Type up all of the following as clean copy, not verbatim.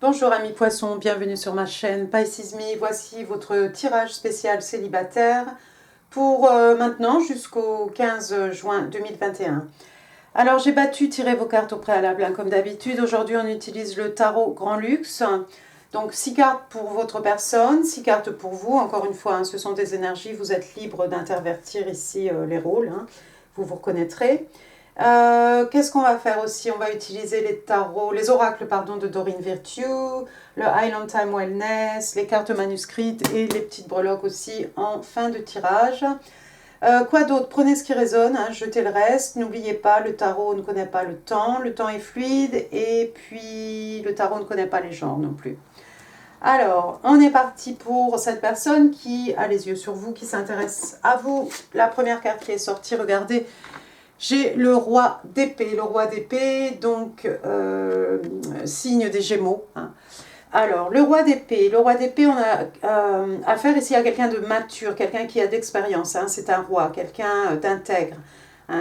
Bonjour amis poissons, bienvenue sur ma chaîne Pisces Me. Voici votre tirage spécial célibataire pour maintenant jusqu'au 15 juin 2021. Alors j'ai tiré vos cartes au préalable comme d'habitude. Aujourd'hui on utilise le tarot Grand Luxe. Donc 6 cartes pour votre personne, 6 cartes pour vous. Encore une fois, ce sont des énergies, vous êtes libre d'intervertir ici les rôles. Vous vous reconnaîtrez. Qu'est-ce qu'on va faire aussi? On va utiliser les oracles de Doreen Virtue, le Island Time Wellness, les cartes manuscrites et les petites breloques aussi en fin de tirage. Quoi d'autre? Prenez ce qui résonne, jetez le reste. N'oubliez pas, le tarot ne connaît pas le temps est fluide et puis le tarot ne connaît pas les genres non plus. Alors, on est parti pour cette personne qui a les yeux sur vous, qui s'intéresse à vous. La première carte qui est sortie, regardez. J'ai le roi d'épée, donc signe des Gémeaux. Alors, le roi d'épée, on a affaire ici à quelqu'un de mature, quelqu'un qui a d'expérience, c'est un roi, quelqu'un d'intègre,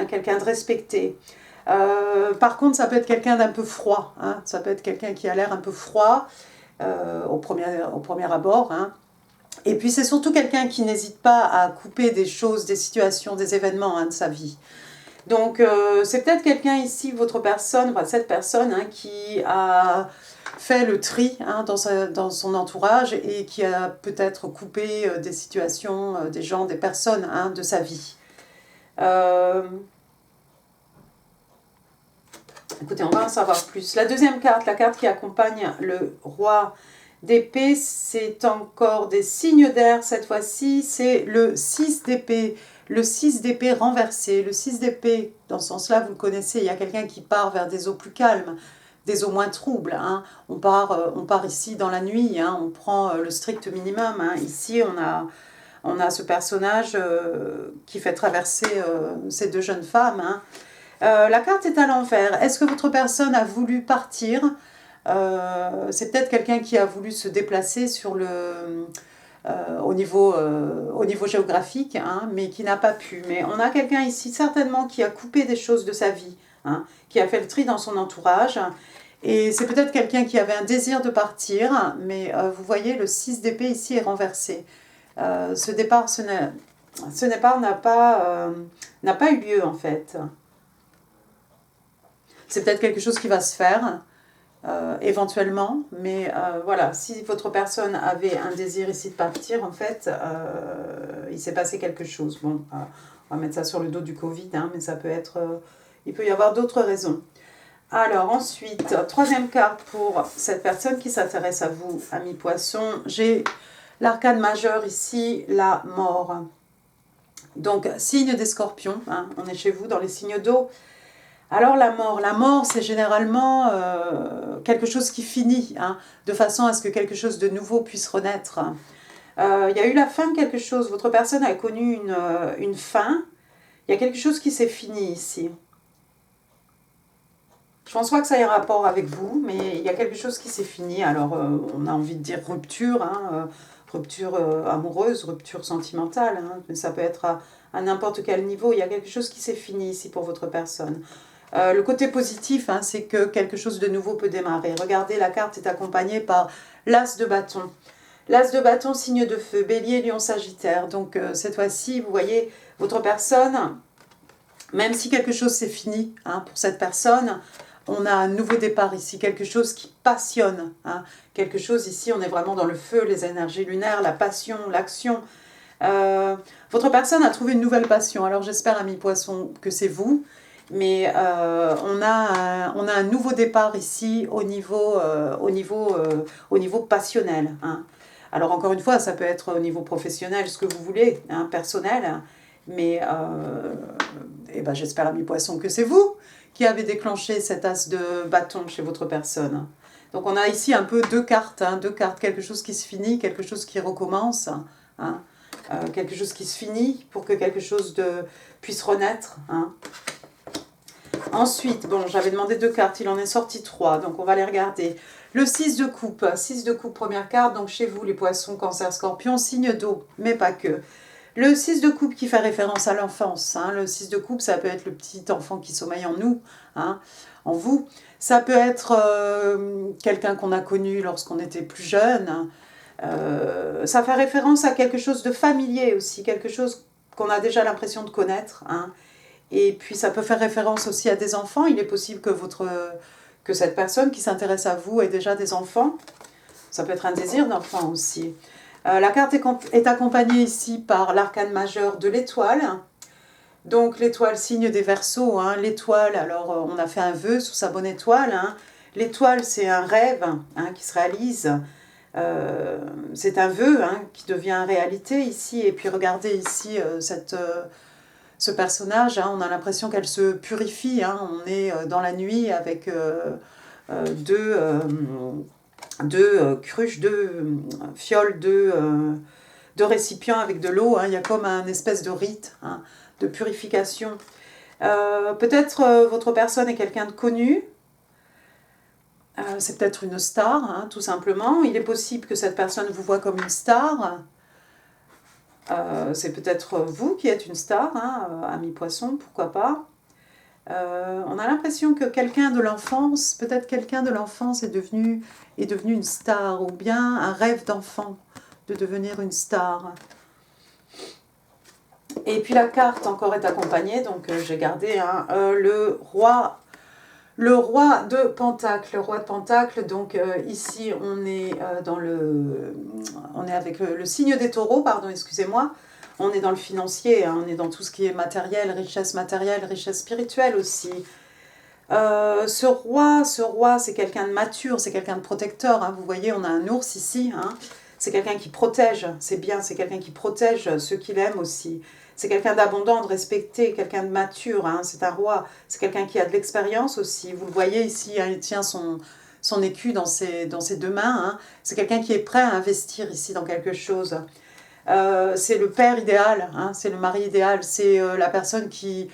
quelqu'un de respecté. Par contre, ça peut être quelqu'un d'un peu froid, ça peut être quelqu'un qui a l'air un peu froid au premier abord. Et puis, c'est surtout quelqu'un qui n'hésite pas à couper des choses, des situations, des événements de sa vie. Donc, c'est peut-être quelqu'un ici, cette personne qui a fait le tri dans son entourage et qui a peut-être coupé des situations, des gens, des personnes de sa vie. Écoutez, on va en savoir plus. La deuxième carte, la carte qui accompagne le roi d'épée, c'est encore des signes d'air cette fois-ci, c'est le 6 d'épée. Le 6 d'épée renversé, le 6 d'épée, dans ce sens-là, vous le connaissez, il y a quelqu'un qui part vers des eaux plus calmes, des eaux moins troubles. On part ici dans la nuit, on prend le strict minimum. Ici, on a ce personnage qui fait traverser ces deux jeunes femmes. La carte est à l'envers. Est-ce que votre personne a voulu partir? C'est peut-être quelqu'un qui a voulu se déplacer au niveau géographique, mais qui n'a pas pu. Mais on a quelqu'un ici certainement qui a coupé des choses de sa vie, qui a fait le tri dans son entourage. Et c'est peut-être quelqu'un qui avait un désir de partir, mais vous voyez, le 6 d'épée ici est renversé. Ce départ n'a pas eu lieu en fait. C'est peut-être quelque chose qui va se faire. Éventuellement, mais voilà, si votre personne avait un désir ici de partir, en fait, il s'est passé quelque chose. Bon, on va mettre ça sur le dos du Covid, mais ça peut être, il peut y avoir d'autres raisons. Alors ensuite, troisième carte pour cette personne qui s'intéresse à vous, amis poissons, j'ai l'arcane majeur ici, la mort. Donc, signe des scorpions, on est chez vous dans les signes d'eau. Alors la mort c'est généralement quelque chose qui finit, de façon à ce que quelque chose de nouveau puisse renaître. Il y a eu la fin de quelque chose, votre personne a connu une fin, il y a quelque chose qui s'est fini ici. Je pense pas que ça ait un rapport avec vous, mais il y a quelque chose qui s'est fini, alors on a envie de dire rupture, rupture amoureuse, rupture sentimentale, mais ça peut être à n'importe quel niveau, il y a quelque chose qui s'est fini ici pour votre personne. Le côté positif, c'est que quelque chose de nouveau peut démarrer. Regardez, la carte est accompagnée par l'As de bâton. L'As de bâton, signe de feu, Bélier, Lion, Sagittaire. Donc cette fois-ci, vous voyez, votre personne, même si quelque chose s'est fini pour cette personne, on a un nouveau départ ici, quelque chose qui passionne. Quelque chose ici, on est vraiment dans le feu, les énergies lunaires, la passion, l'action. Votre personne a trouvé une nouvelle passion. Alors j'espère, amis poissons, que c'est vous. Mais on a un nouveau départ ici au niveau passionnel. Alors encore une fois, ça peut être au niveau professionnel, ce que vous voulez, personnel. Mais j'espère, amis poissons, que c'est vous qui avez déclenché cet as de bâton chez votre personne. Donc on a ici un peu deux cartes, quelque chose qui se finit, quelque chose qui recommence. Quelque chose qui se finit pour que quelque chose puisse renaître. Ensuite, bon, j'avais demandé 2 cartes, il en est sorti 3, donc on va les regarder. Le 6 de coupe, première carte, donc chez vous les poissons, cancer, scorpion, signe d'eau, mais pas que. Le 6 de coupe qui fait référence à l'enfance, le 6 de coupe ça peut être le petit enfant qui sommeille en nous, en vous. Ça peut être quelqu'un qu'on a connu lorsqu'on était plus jeune. Ça fait référence à quelque chose de familier aussi, quelque chose qu'on a déjà l'impression de connaître. Hein. Et puis ça peut faire référence aussi à des enfants. Il est possible que cette personne qui s'intéresse à vous ait déjà des enfants. Ça peut être un désir d'enfant aussi. La carte est accompagnée ici par l'arcane majeur de l'étoile. Donc l'étoile, signe des Verseaux. Hein. L'étoile, alors on a fait un vœu sous sa bonne étoile. Hein. L'étoile, c'est un rêve hein, qui se réalise. C'est un vœu hein, qui devient réalité ici. Et puis regardez ici ce personnage, hein, on a l'impression qu'elle se purifie. Hein. On est dans la nuit avec deux cruches, deux fioles, deux récipients avec de l'eau. Hein. Il y a comme un espèce de rite hein, de purification. Peut-être votre personne est quelqu'un de connu. C'est peut-être une star, hein, tout simplement. Il est possible que cette personne vous voit comme une star. C'est peut-être vous qui êtes une star, hein, ami poisson, pourquoi pas. On a l'impression que quelqu'un de l'enfance, peut-être quelqu'un de l'enfance est devenu une star, ou bien un rêve d'enfant de devenir une star. Et puis la carte encore est accompagnée, donc j'ai gardé hein, le roi de Pentacle. Le roi de Pentacle, donc ici on est on est avec le signe des taureaux, pardon, excusez-moi. On est dans le financier, hein, on est dans tout ce qui est matériel, richesse spirituelle aussi. Ce roi, c'est quelqu'un de mature, c'est quelqu'un de protecteur. Hein. Vous voyez, on a un ours ici. Hein. C'est quelqu'un qui protège, c'est bien, c'est quelqu'un qui protège ceux qu'il aime aussi. C'est quelqu'un d'abondant, de respecté, quelqu'un de mature. Hein. C'est un roi, c'est quelqu'un qui a de l'expérience aussi. Vous le voyez ici, hein, il tient son écu dans ses deux mains. Hein. C'est quelqu'un qui est prêt à investir ici dans quelque chose. C'est le père idéal, hein, c'est le mari idéal, c'est la personne qui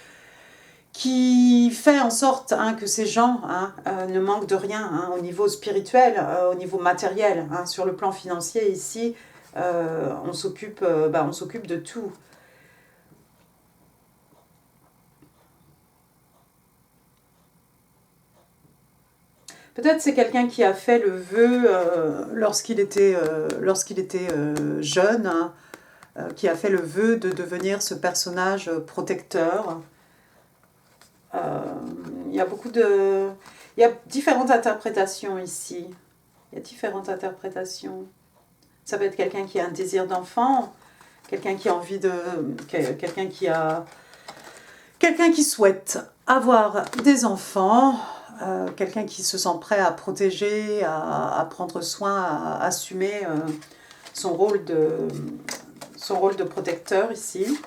fait en sorte hein, que ces gens hein, ne manquent de rien hein, au niveau spirituel, au niveau matériel. Hein, sur le plan financier, ici, on s'occupe de tout. Peut-être c'est quelqu'un qui a fait le vœu lorsqu'il était jeune, hein, qui a fait le vœu de devenir ce personnage protecteur. Il y a différentes interprétations ici. Il y a différentes interprétations. Ça peut être quelqu'un qui a un désir d'enfant, quelqu'un qui a envie de... quelqu'un qui souhaite avoir des enfants, quelqu'un qui se sent prêt à protéger, à prendre soin, à assumer son rôle de protecteur ici.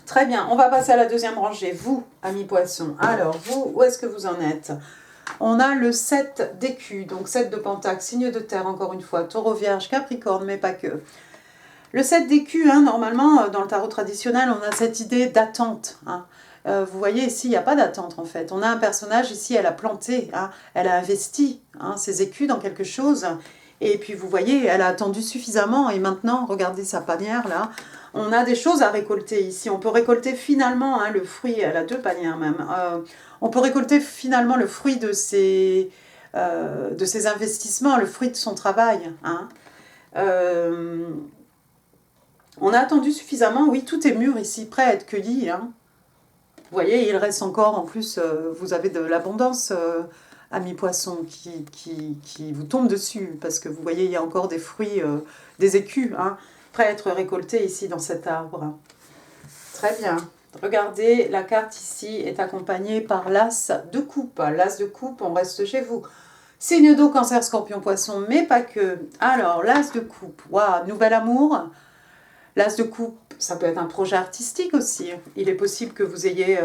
Très bien, on va passer à la deuxième rangée. Vous, amis poissons, alors vous, où est-ce que vous en êtes? On a le 7 d'écus, donc 7 de pentacle, signe de terre encore une fois, taureau, vierge, capricorne, mais pas que. Le 7 d'écus, hein, normalement, dans le tarot traditionnel, on a cette idée d'attente. Hein. Vous voyez ici, il n'y a pas d'attente en fait. On a un personnage ici, elle a planté, hein, elle a investi hein, ses écus dans quelque chose. Et puis vous voyez, elle a attendu suffisamment et maintenant, regardez sa panière là. On a des choses à récolter ici. On peut récolter finalement hein, le fruit, elle a 2 panières même. On peut récolter finalement le fruit de ses investissements, le fruit de son travail. Hein. On a attendu suffisamment, oui, tout est mûr ici, prêt à être cueilli. Hein. Vous voyez, il reste encore, en plus, vous avez de l'abondance, amis poissons, qui vous tombe dessus, parce que vous voyez, il y a encore des fruits, des écus, hein, prêts à être récoltés ici dans cet arbre. Très bien. Regardez, la carte ici est accompagnée par l'as de coupe. L'as de coupe, on reste chez vous. Signe d'eau, cancer, scorpion, poisson, mais pas que. Alors, l'as de coupe, waouh, nouvel amour. L'as de coupe, ça peut être un projet artistique aussi. Il est possible que vous ayez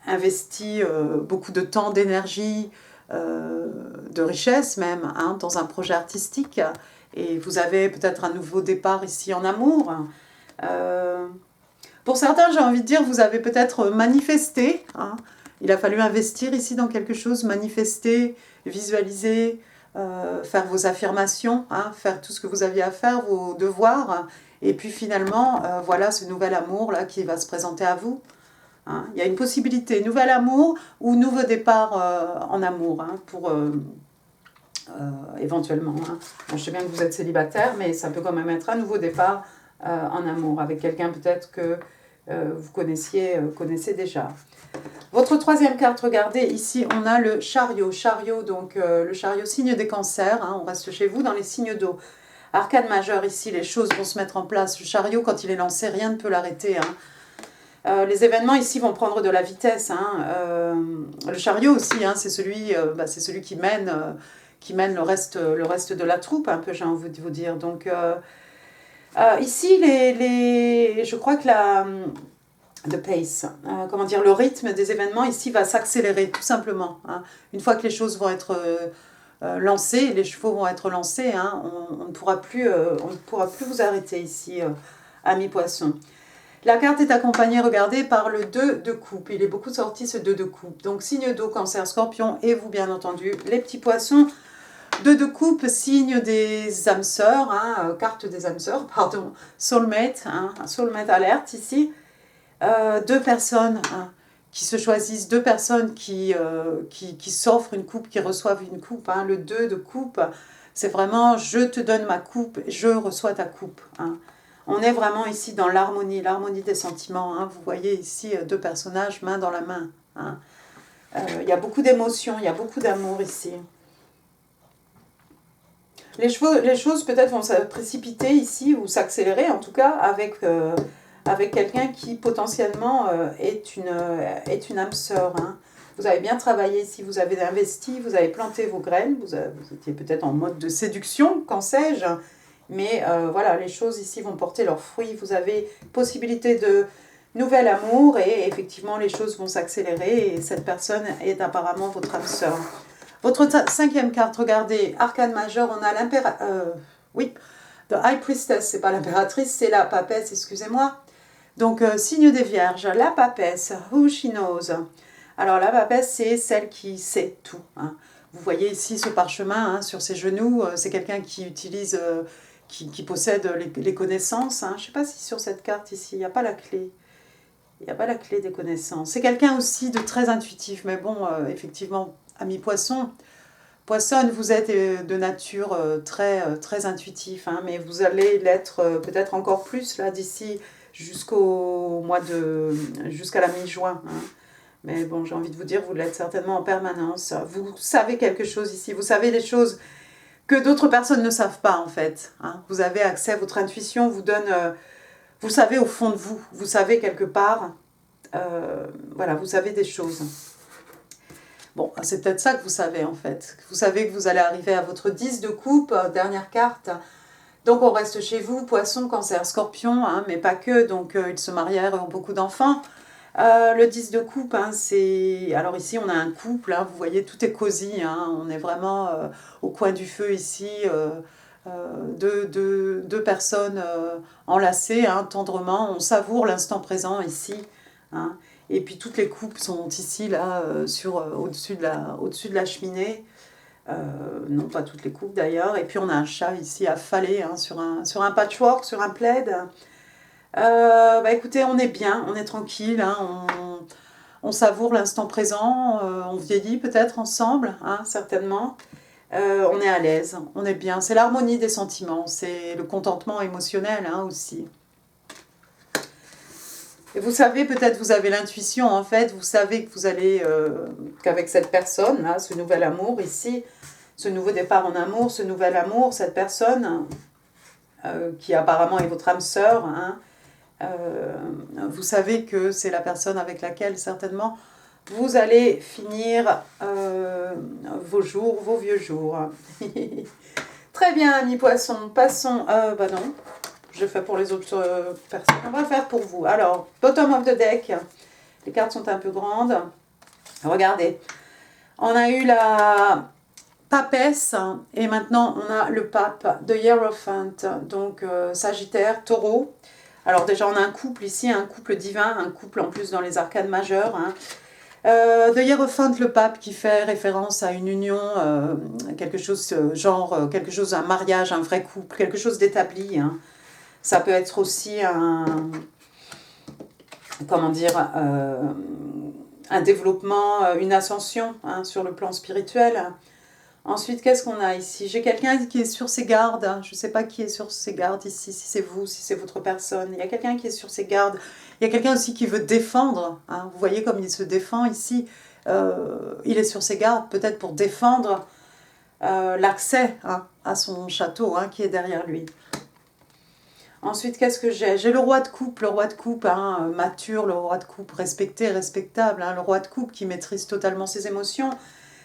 investi beaucoup de temps, d'énergie, de richesse même, hein, dans un projet artistique. Et vous avez peut-être un nouveau départ ici en amour. Pour certains, j'ai envie de dire, vous avez peut-être manifesté. Hein. Il a fallu investir ici dans quelque chose, manifester, visualiser, faire vos affirmations, hein, faire tout ce que vous aviez à faire, vos devoirs. Et puis finalement, voilà ce nouvel amour là qui va se présenter à vous. Hein. Il y a une possibilité, nouvel amour ou nouveau départ en amour, hein, pour éventuellement. Hein. Bon, je sais bien que vous êtes célibataire, mais ça peut quand même être un nouveau départ en amour avec quelqu'un peut-être que vous connaissez déjà. Votre troisième carte, regardez, ici on a le chariot. Chariot, donc le chariot, signe des cancers, hein, on reste chez vous dans les signes d'eau. Arcane majeur, ici les choses vont se mettre en place. Le chariot, quand il est lancé, rien ne peut l'arrêter. Hein. Les événements ici vont prendre de la vitesse. Hein. Le chariot aussi, hein, c'est celui qui mène le reste de la troupe, un peu j'ai envie de vous dire. Donc ici, je crois que the pace, comment dire, le rythme des événements ici va s'accélérer tout simplement. Hein. Une fois que les choses vont être lancées, les chevaux vont être lancés, hein, on ne pourra plus vous arrêter ici, amis poissons. La carte est accompagnée, regardez, par le 2 de coupe. Il est beaucoup sorti ce 2 de coupe. Donc signe d'eau, cancer, scorpion et vous bien entendu les petits poissons. 2 de coupe, signe des âmes sœurs, hein, carte des âmes sœurs, pardon, soulmate, hein, soulmate alerte ici. 2 personnes hein, qui se choisissent, 2 personnes qui s'offrent une coupe, qui reçoivent une coupe. Hein. Le 2 de coupe, c'est vraiment je te donne ma coupe, je reçois ta coupe. Hein. On est vraiment ici dans l'harmonie des sentiments. Hein. Vous voyez ici 2 personnages main dans la main. Hein. Il y a beaucoup d'émotions, il y a beaucoup d'amour ici. Les choses peut-être vont se précipiter ici ou s'accélérer en tout cas avec quelqu'un qui potentiellement est une âme sœur. Hein. Vous avez bien travaillé ici, vous avez investi, vous avez planté vos graines, vous étiez peut-être en mode de séduction, qu'en sais-je, mais voilà, les choses ici vont porter leurs fruits. Vous avez possibilité de nouvel amour et effectivement les choses vont s'accélérer et cette personne est apparemment votre âme sœur. Votre 5e carte, regardez, arcane majeur, on a oui, the High Priestess, c'est pas l'impératrice, c'est la papesse, excusez-moi. Donc, signe des vierges, la papesse, who she knows. Alors, la papesse, c'est celle qui sait tout. Hein. Vous voyez ici ce parchemin hein, sur ses genoux, c'est quelqu'un qui utilise, qui possède les connaissances. Hein. Je ne sais pas si sur cette carte ici, il n'y a pas la clé. Il n'y a pas la clé des connaissances. C'est quelqu'un aussi de très intuitif, mais bon, effectivement, ami poisson, poissonne, vous êtes de nature très intuitif, hein, mais vous allez l'être peut-être encore plus là d'ici jusqu'à la mi-juin. Hein. Mais bon, j'ai envie de vous dire, vous l'êtes certainement en permanence. Vous savez quelque chose ici, vous savez des choses que d'autres personnes ne savent pas en fait. Hein. Vous avez accès à votre intuition, vous donne, vous savez au fond de vous, vous savez quelque part, voilà, vous savez des choses. Bon, c'est peut-être ça que vous savez en fait. Vous savez que vous allez arriver à votre 10 de coupe, dernière carte. Donc on reste chez vous, poisson, cancer, scorpion, hein, mais pas que, donc ils se marièrent et ont beaucoup d'enfants. Le 10 de coupe, hein, c'est... Alors ici on a un couple, hein, vous voyez tout est cosy, hein, on est vraiment au coin du feu ici, deux personnes enlacées hein, tendrement, on savoure l'instant présent ici. Hein. Et puis toutes les coupes sont ici, là, au-dessus de la cheminée. Non, pas toutes les coupes d'ailleurs. Et puis on a un chat ici affalé hein, sur un patchwork, sur un plaid. Écoutez, on est bien, on est tranquille. Hein, on savoure l'instant présent. On vieillit peut-être ensemble, hein, certainement. On est à l'aise, on est bien. C'est l'harmonie des sentiments, c'est le contentement émotionnel hein, aussi. Et vous savez, peut-être vous avez l'intuition en fait, vous savez que vous allez, qu'avec cette personne, là, ce nouvel amour ici, ce nouveau départ en amour, ce nouvel amour, cette personne qui apparemment est votre âme sœur, hein, vous savez que c'est la personne avec laquelle certainement vous allez finir vos jours, vos vieux jours. Très bien, amis poissons, passons, non. Je fais pour les autres personnes. On va faire pour vous. Alors, bottom of the deck. Les cartes sont un peu grandes. Regardez. On a eu la papesse et maintenant on a le pape de Hierophant. Donc, Sagittaire, Taureau. Alors déjà, on a un couple ici, un couple divin, un couple en plus dans les arcanes majeures. Hein. De Hierophant, le pape qui fait référence à une union, quelque chose un mariage, un vrai couple, quelque chose d'établi. Hein. Ça peut être aussi comment dire, un développement, une ascension hein, sur le plan spirituel. Ensuite, qu'est-ce qu'on a ici? J'ai quelqu'un qui est sur ses gardes. Je ne sais pas qui est sur ses gardes ici, si c'est vous, si c'est votre personne. Il y a quelqu'un qui est sur ses gardes. Il y a quelqu'un aussi qui veut défendre. Hein. Vous voyez comme il se défend ici. Il est sur ses gardes, peut-être pour défendre l'accès hein, à son château hein, qui est derrière lui. Ensuite, qu'est-ce que j'ai? J'ai le roi de coupe hein, mature, le roi de coupe respecté, respectable. Hein, le roi de coupe qui maîtrise totalement ses émotions.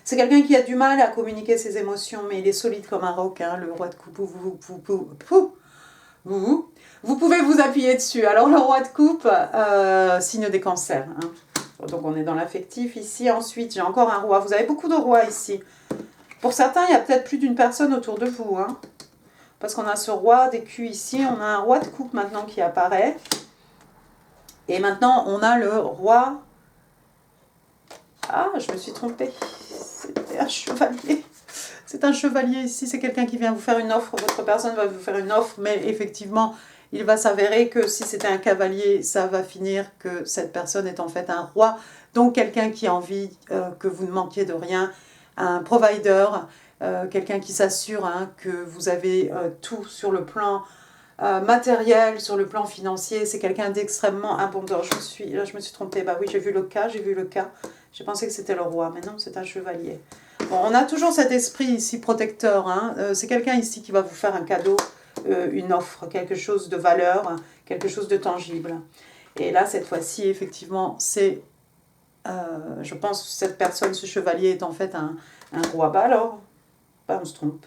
C'est quelqu'un qui a du mal à communiquer ses émotions, mais il est solide comme un roc, hein, le roi de coupe. Vous pouvez vous appuyer dessus. Alors, le roi de coupe, signe des cancers. Hein. Donc, on est dans l'affectif ici. Ensuite, j'ai encore un roi. Vous avez beaucoup de rois ici. Pour certains, il y a peut-être plus d'une personne autour de vous. Hein. Parce qu'on a ce roi d'écu ici. On a un roi de coupe maintenant qui apparaît. Et maintenant, on a le roi... Ah, je me suis trompée. C'était un chevalier. C'est un chevalier ici. C'est quelqu'un qui vient vous faire une offre. Votre personne va vous faire une offre. Mais effectivement, il va s'avérer que si c'était un cavalier, ça va finir que cette personne est en fait un roi. Donc, quelqu'un qui a envie que vous ne manquiez de rien. Un provider. Quelqu'un qui s'assure hein, que vous avez tout sur le plan matériel, sur le plan financier. C'est quelqu'un d'extrêmement abondant. Je me suis trompée. Bah oui, j'ai vu le cas. J'ai pensé que c'était le roi, mais non, c'est un chevalier. Bon, on a toujours cet esprit ici protecteur. Hein. C'est quelqu'un ici qui va vous faire un cadeau, une offre, quelque chose de valeur, quelque chose de tangible. Et là, cette fois-ci, effectivement, c'est... je pense que cette personne, ce chevalier, est en fait un roi. Bah alors, bah on se trompe.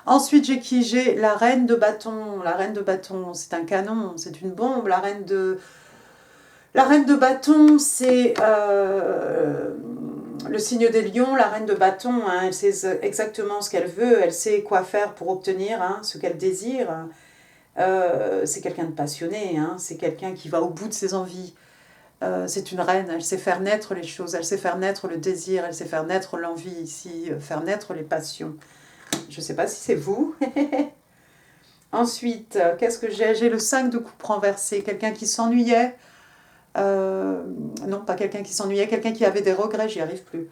Ensuite, j'ai qui? J'ai la reine de bâton. La reine de bâton, c'est un canon, c'est une bombe. La reine de bâton, c'est le signe des lions. La reine de bâton, hein, elle sait exactement ce qu'elle veut, elle sait quoi faire pour obtenir hein, ce qu'elle désire. C'est quelqu'un de passionné, hein, c'est quelqu'un qui va au bout de ses envies. C'est une reine, elle sait faire naître les choses, elle sait faire naître le désir, elle sait faire naître l'envie ici, faire naître les passions. Je ne sais pas si c'est vous. Ensuite, qu'est-ce que j'ai? J'ai le 5 de coupe renversé, quelqu'un qui s'ennuyait. Non, pas quelqu'un qui s'ennuyait, quelqu'un qui avait des regrets, j'y arrive plus.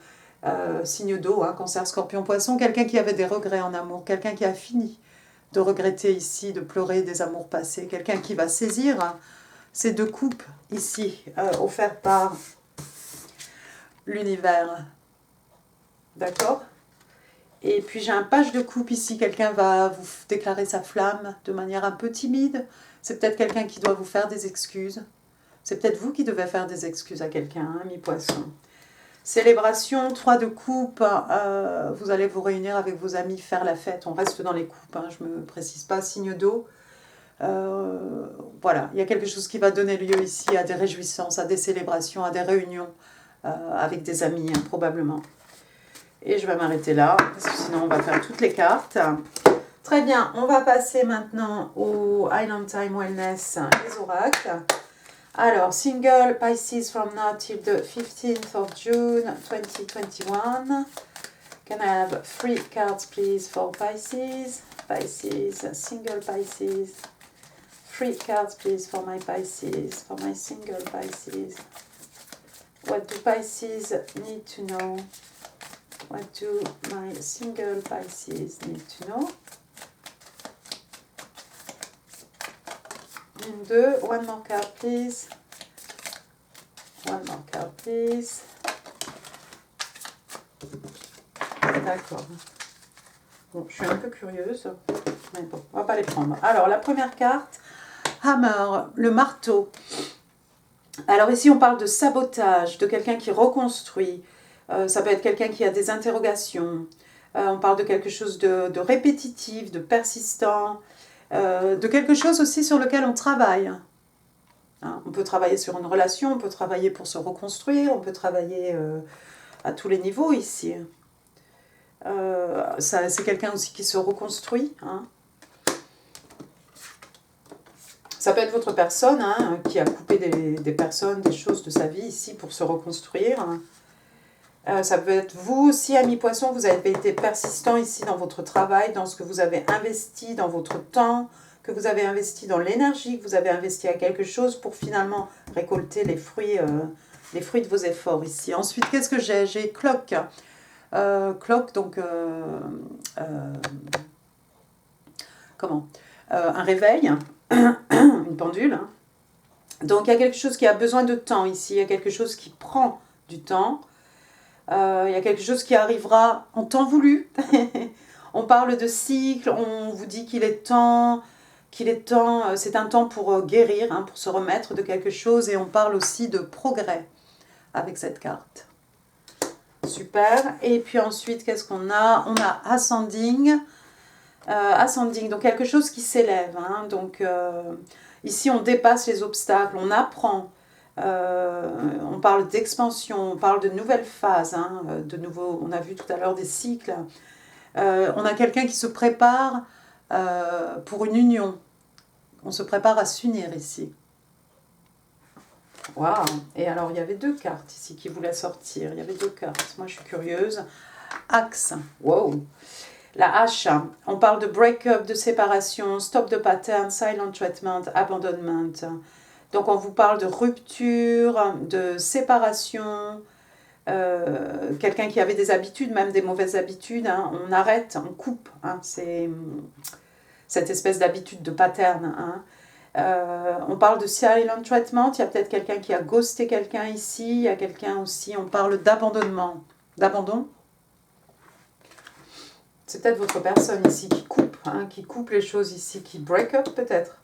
Signe d'eau, hein, cancer, scorpion, poisson, quelqu'un qui avait des regrets en amour, quelqu'un qui a fini de regretter ici, de pleurer des amours passés, quelqu'un qui va saisir hein, ces deux coupes ici, offertes par l'univers. D'accord? Et puis j'ai un page de coupe ici, quelqu'un va vous déclarer sa flamme de manière un peu timide. C'est peut-être quelqu'un qui doit vous faire des excuses. C'est peut-être vous qui devez faire des excuses à quelqu'un, hein, mi-poisson. Célébration, 3 de coupe, vous allez vous réunir avec vos amis, faire la fête. On reste dans les coupes, hein, je ne me précise pas, signe d'eau. Voilà, il y a quelque chose qui va donner lieu ici à des réjouissances, à des célébrations, à des réunions avec des amis, hein, probablement. Et je vais m'arrêter là, parce que sinon on va faire toutes les cartes. Très bien, on va passer maintenant au Island Time Wellness, les oracles. Alors, single Pisces from now till the 15th of June 2021. Can I have 3 cards please for Pisces? Pisces, single Pisces. 3 cards please for my Pisces, for my single Pisces. What do Pisces need to know? What do my single Pisces need to know? 1, 2, one more card please. One more card please. D'accord. Bon, je suis un peu curieuse, mais bon, on va pas les prendre. Alors, la première carte, Hammer, le marteau. Alors ici, on parle de sabotage, de quelqu'un qui reconstruit. Ça peut être quelqu'un qui a des interrogations. On parle de quelque chose de répétitif, de persistant. De quelque chose aussi sur lequel on travaille. Hein, on peut travailler sur une relation, on peut travailler pour se reconstruire, on peut travailler à tous les niveaux ici. C'est quelqu'un aussi qui se reconstruit. Hein. Ça peut être votre personne hein, qui a coupé des personnes, des choses de sa vie ici pour se reconstruire. Ça peut être vous aussi, ami poisson, vous avez été persistant ici dans votre travail, dans ce que vous avez investi, dans votre temps, que vous avez investi dans l'énergie, que vous avez investi à quelque chose pour finalement récolter les fruits de vos efforts ici. Ensuite, qu'est-ce que j'ai? J'ai clock. Clock, donc, comment? Un réveil, une pendule. Donc, il y a quelque chose qui a besoin de temps ici, il y a quelque chose qui prend du temps. Il y a quelque chose qui arrivera en temps voulu. On parle de cycle, on vous dit qu'il est temps, c'est un temps pour guérir, hein, pour se remettre de quelque chose, et on parle aussi de progrès avec cette carte. Super. Et puis ensuite, qu'est-ce qu'on a? On a ascending. Ascending, donc quelque chose qui s'élève. Hein, donc ici, on dépasse les obstacles, on apprend. On parle d'expansion, on parle de nouvelles phases, hein, de nouveau, on a vu tout à l'heure des cycles. On a quelqu'un qui se prépare pour une union. On se prépare à s'unir ici. Waouh! Et alors, il y avait 2 cartes ici qui voulaient sortir. Il y avait 2 cartes. Moi, je suis curieuse. Axe. Wow! La hache. On parle de break-up, de séparation, stop de pattern, silent treatment, abandonment. Donc, on vous parle de rupture, de séparation. Quelqu'un qui avait des habitudes, même des mauvaises habitudes. Hein, on arrête, on coupe. Hein, c'est cette espèce d'habitude de pattern. Hein. On parle de silent treatment, il y a peut-être quelqu'un qui a ghosté quelqu'un ici, il y a quelqu'un aussi, on parle d'abandonnement, d'abandon. C'est peut-être votre personne ici qui coupe les choses ici, qui break up peut-être.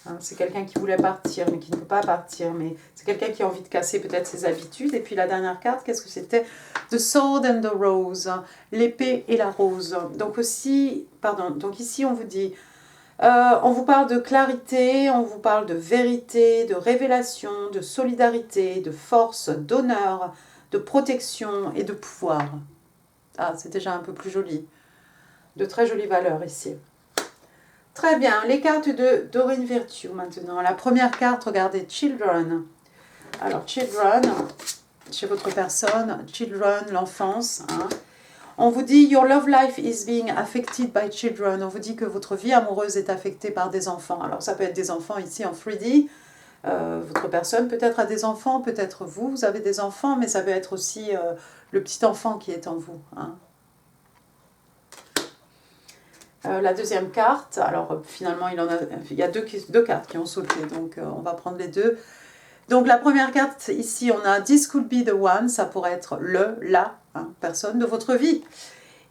Hein, c'est quelqu'un qui voulait partir mais qui ne peut pas partir, mais c'est quelqu'un qui a envie de casser peut-être ses habitudes. Et puis la dernière carte, qu'est-ce que c'était? The sword and the rose, l'épée et la rose. Donc ici on vous dit... on vous parle de clarité, on vous parle de vérité, de révélation, de solidarité, de force, d'honneur, de protection et de pouvoir. Ah, c'est déjà un peu plus joli. De très jolies valeurs ici. Très bien, les cartes de Doreen Virtue maintenant. La première carte, regardez, Children. Alors, Children, chez votre personne, Children, l'enfance, hein. On vous dit « Your love life is being affected by children ». On vous dit que votre vie amoureuse est affectée par des enfants. Alors, ça peut être des enfants ici en 3D. Votre personne peut-être a des enfants, peut-être vous avez des enfants, mais ça peut être aussi le petit enfant qui est en vous. Hein. La deuxième carte, alors finalement, il y a deux cartes qui ont sauté, donc on va prendre les deux. Donc la première carte, ici, on a « This could be the one », ça pourrait être la personne de votre vie.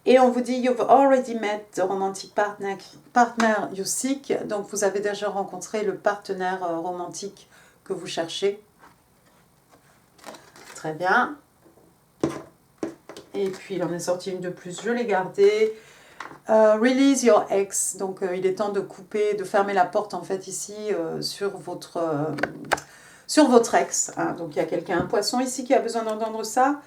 Et on vous dit « You've already met the romantic partner you seek », donc vous avez déjà rencontré le partenaire romantique que vous cherchez. Très bien. Et puis, il en est sorti une de plus, je l'ai gardée. Release your ex, donc il est temps de couper, de fermer la porte en fait ici sur votre ex. Hein. Donc il y a quelqu'un, un poisson ici qui a besoin d'entendre ça.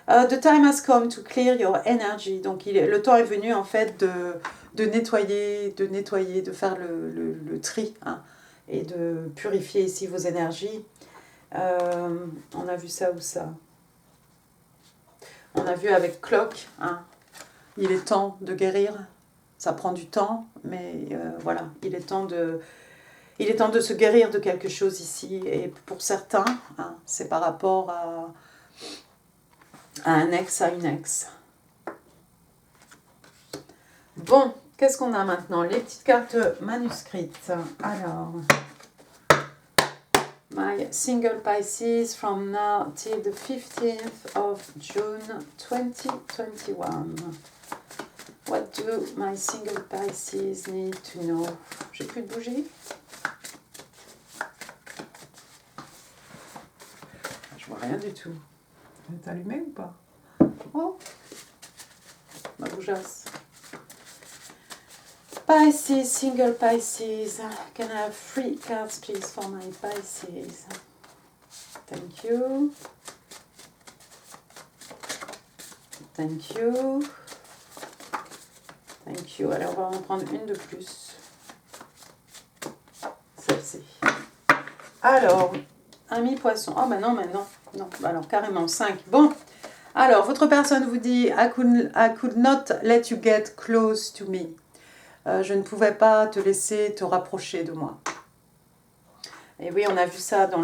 The time has come to clear your energy. Donc le temps est venu en fait de nettoyer, de faire le tri hein, et de purifier ici vos énergies. On a vu ça ou ça? On a vu avec Clock. Hein. Il est temps de guérir, ça prend du temps, mais voilà, il est temps de se guérir de quelque chose ici. Et pour certains, hein, c'est par rapport à un ex, à une ex. Bon, qu'est-ce qu'on a maintenant? Les petites cartes manuscrites. Alors, my single Pisces from now till the 15th of June 2021. What do my single Pisces need to know? J'ai plus de bougie. Je vois rien du tout. Elle est allumée ou pas? Oh, ma bougeasse. Pisces, single Pisces. Can I have 3 cards please for my Pisces? Thank you. Thank you. Thank you. Alors, on va en prendre une de plus. Celle-ci. Alors, un mi-poisson. Oh, bah non, mais non. Non, alors carrément 5. Bon. Alors, votre personne vous dit I could not let you get close to me. je ne pouvais pas te laisser te rapprocher de moi. Et oui, on a vu ça dans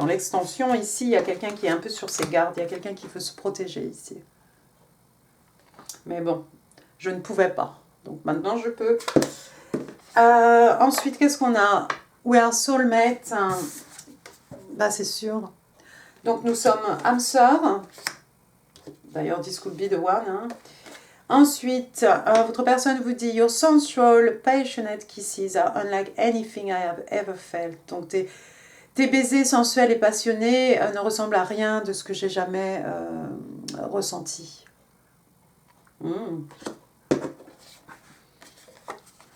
l'extension. Ici, il y a quelqu'un qui est un peu sur ses gardes. Il y a quelqu'un qui veut se protéger ici. Mais bon, je ne pouvais pas. Donc maintenant, je peux. Ensuite, qu'est-ce qu'on a? We are soulmate. Bah, c'est sûr. Donc, nous sommes âmes sœurs. D'ailleurs, this could be the one. Hein. Ensuite, votre personne vous dit Your sensual, passionate kisses are unlike anything I have ever felt. Donc, tes baisers sensuels et passionnés ne ressemblent à rien de ce que j'ai jamais ressenti.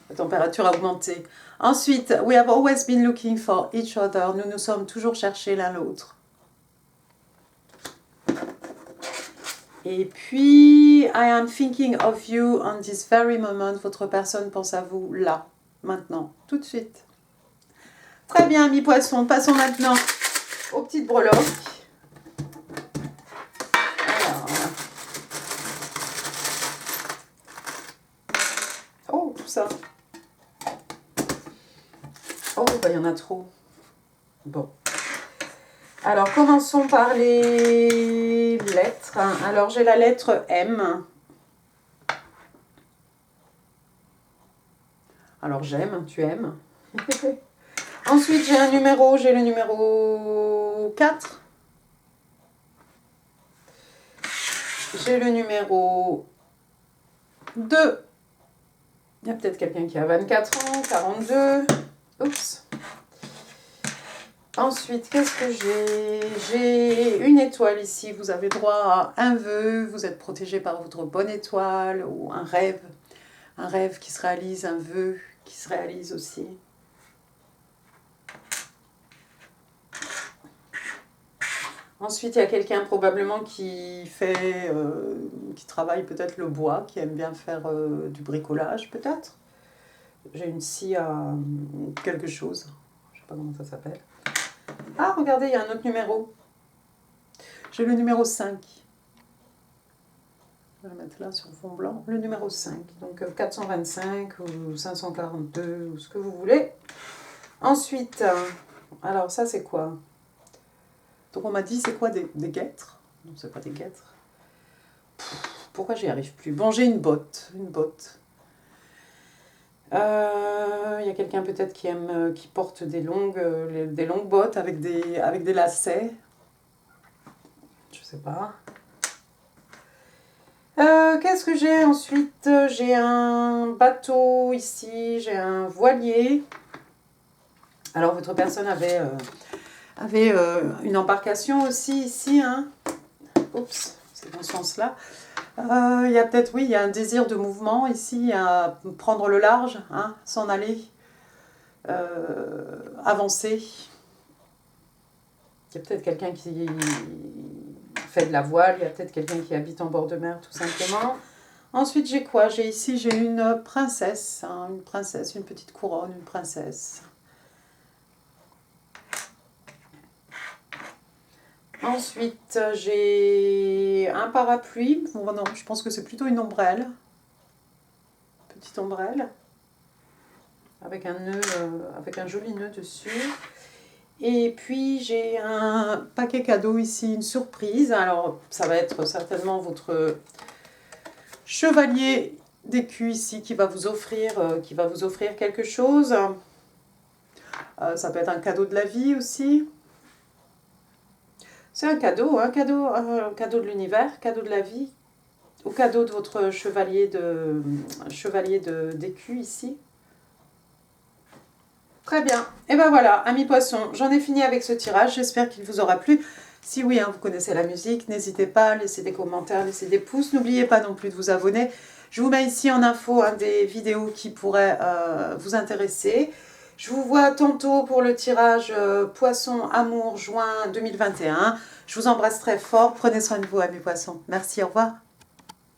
La température a augmenté. Ensuite, we have always been looking for each other. Nous nous sommes toujours cherchés l'un l'autre. Et puis, I am thinking of you on this very moment. Votre personne pense à vous là, maintenant, tout de suite. Très bien, amis poissons. Passons maintenant aux petites breloques. Alors. Oh, tout ça. Oh, bah, il y en a trop. Bon. Alors, commençons par les lettres. Alors, j'ai la lettre M. Alors, j'aime, tu aimes. Ensuite, j'ai un numéro, j'ai le numéro 4. J'ai le numéro 2. Il y a peut-être quelqu'un qui a 24 ans, 42. Oups. Ensuite, qu'est-ce que j'ai? J'ai une étoile ici. Vous avez droit à un vœu. Vous êtes protégé par votre bonne étoile ou un rêve. Un rêve qui se réalise, un vœu qui se réalise aussi. Ensuite, il y a quelqu'un probablement qui travaille peut-être le bois, qui aime bien faire du bricolage peut-être. J'ai une scie à quelque chose. Je ne sais pas comment ça s'appelle. Ah, regardez, il y a un autre numéro. J'ai le numéro 5. Je vais le mettre là sur fond blanc. Le numéro 5. Donc 425 ou 542 ou ce que vous voulez. Ensuite, alors ça c'est quoi? Donc on m'a dit c'est quoi des guêtres? Non, c'est pas des guêtres. Pourquoi j'y arrive plus? Bon, j'ai une botte. Une botte. Il y a quelqu'un peut-être qui porte des longues bottes avec des lacets. Je sais pas. Qu'est-ce que j'ai ensuite? J'ai un bateau ici, j'ai un voilier. Alors votre personne avait une embarcation aussi ici. Hein. Oups, c'est dans ce sens-là. Il y a peut-être, oui, il y a un désir de mouvement ici, à prendre le large, hein, s'en aller, avancer. Il y a peut-être quelqu'un qui fait de la voile, il y a peut-être quelqu'un qui habite en bord de mer, tout simplement. Ensuite, j'ai quoi? J'ai une princesse, hein, une petite couronne, une princesse. Ensuite, j'ai un parapluie. Bon, non, je pense que c'est plutôt une ombrelle. Petite ombrelle. Avec un nœud, avec un joli nœud dessus. Et puis, j'ai un paquet cadeau ici, une surprise. Alors, ça va être certainement votre chevalier d'écu ici qui va vous offrir quelque chose. Ça peut être un cadeau de la vie aussi. C'est un cadeau de l'univers, cadeau de la vie, ou cadeau de votre chevalier d'écu ici. Très bien. Et ben voilà, amis poissons, j'en ai fini avec ce tirage. J'espère qu'il vous aura plu. Si oui, hein, vous connaissez la musique, n'hésitez pas, laissez des commentaires, laissez des pouces. N'oubliez pas non plus de vous abonner. Je vous mets ici en info des vidéos qui pourraient vous intéresser. Je vous vois tantôt pour le tirage Poisson Amour juin 2021. Je vous embrasse très fort. Prenez soin de vous, amis poissons. Merci, au revoir.